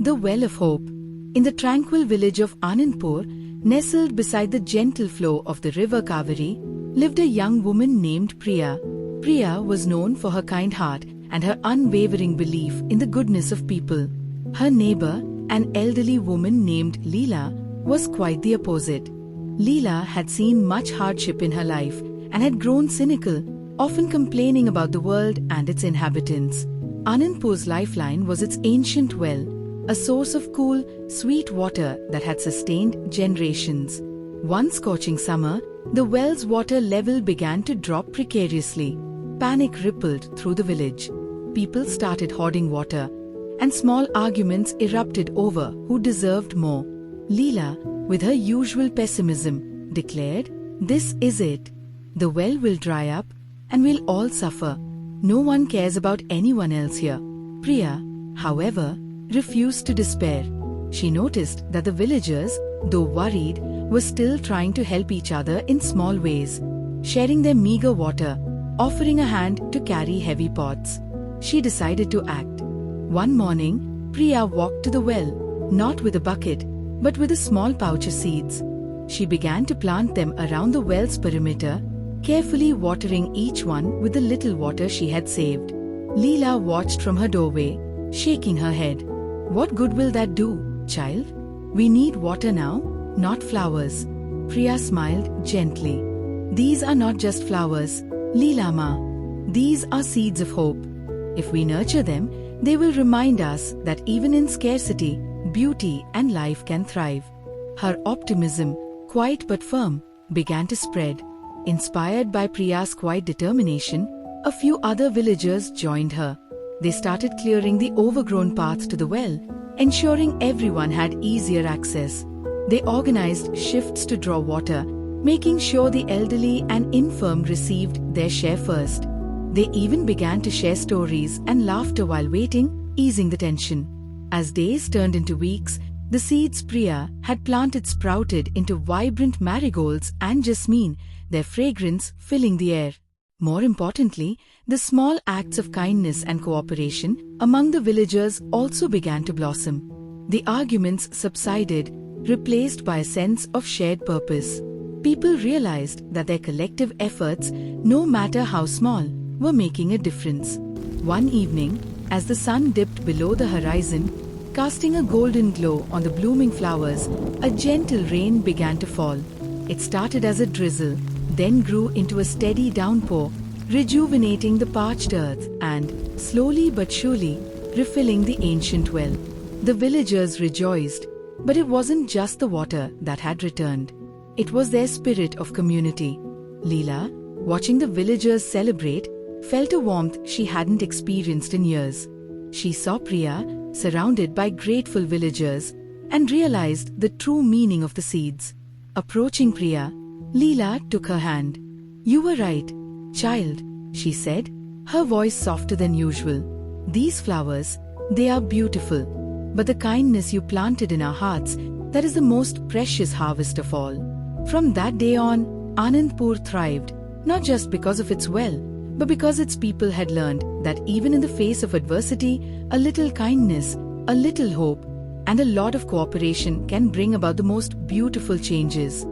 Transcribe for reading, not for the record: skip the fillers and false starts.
The Well of Hope. In the tranquil village of Anandpur, nestled beside the gentle flow of the river Kaveri, lived a young woman named Priya. Priya was known for her kind heart and her unwavering belief in the goodness of people. Her neighbor, an elderly woman named Leela, was quite the opposite. Leela had seen much hardship in her life and had grown cynical, often complaining about the world and its inhabitants. Anandpur's lifeline was its ancient well, a source of cool, sweet water that had sustained generations. One scorching summer, the well's water level began to drop precariously. Panic rippled through the village. People started hoarding water, and small arguments erupted over who deserved more. Leela, with her usual pessimism, declared, "This is it. The well will dry up, and we'll all suffer. No one cares about anyone else here." Priya, however, refused to despair. She noticed that the villagers, though worried, were still trying to help each other in small ways, sharing their meager water, offering a hand to carry heavy pots. She decided to act. One morning, Priya walked to the well, not with a bucket, but with a small pouch of seeds. She began to plant them around the well's perimeter, carefully watering each one with the little water she had saved. Leela watched from her doorway, shaking her head. "What good will that do, child? We need water now, not flowers." Priya smiled gently. "These are not just flowers, Leela Amma. These are seeds of hope. If we nurture them, they will remind us that even in scarcity, beauty and life can thrive." Her optimism, quiet but firm, began to spread. Inspired by Priya's quiet determination, a few other villagers joined her. They started clearing the overgrown path to the well, ensuring everyone had easier access. They organized shifts to draw water, making sure the elderly and infirm received their share first. They even began to share stories and laughter while waiting, easing the tension. As days turned into weeks, the seeds Priya had planted sprouted into vibrant marigolds and jasmine, their fragrance filling the air. More importantly, the small acts of kindness and cooperation among the villagers also began to blossom. The arguments subsided, replaced by a sense of shared purpose. People realized that their collective efforts, no matter how small, were making a difference. One evening, as the sun dipped below the horizon, casting a golden glow on the blooming flowers, a gentle rain began to fall. It started as a drizzle, then grew into a steady downpour, rejuvenating the parched earth and, slowly but surely, refilling the ancient well. The villagers rejoiced, but it wasn't just the water that had returned. It was their spirit of community. Leela, watching the villagers celebrate, felt a warmth she hadn't experienced in years. She saw Priya surrounded by grateful villagers and realized the true meaning of the seeds. Approaching Priya, Leela took her hand. "You were right, child," she said, her voice softer than usual. "These flowers, they are beautiful, but the kindness you planted in our hearts, that is the most precious harvest of all." From that day on, Anandpur thrived, not just because of its well, but because its people had learned that even in the face of adversity, a little kindness, a little hope, and a lot of cooperation can bring about the most beautiful changes.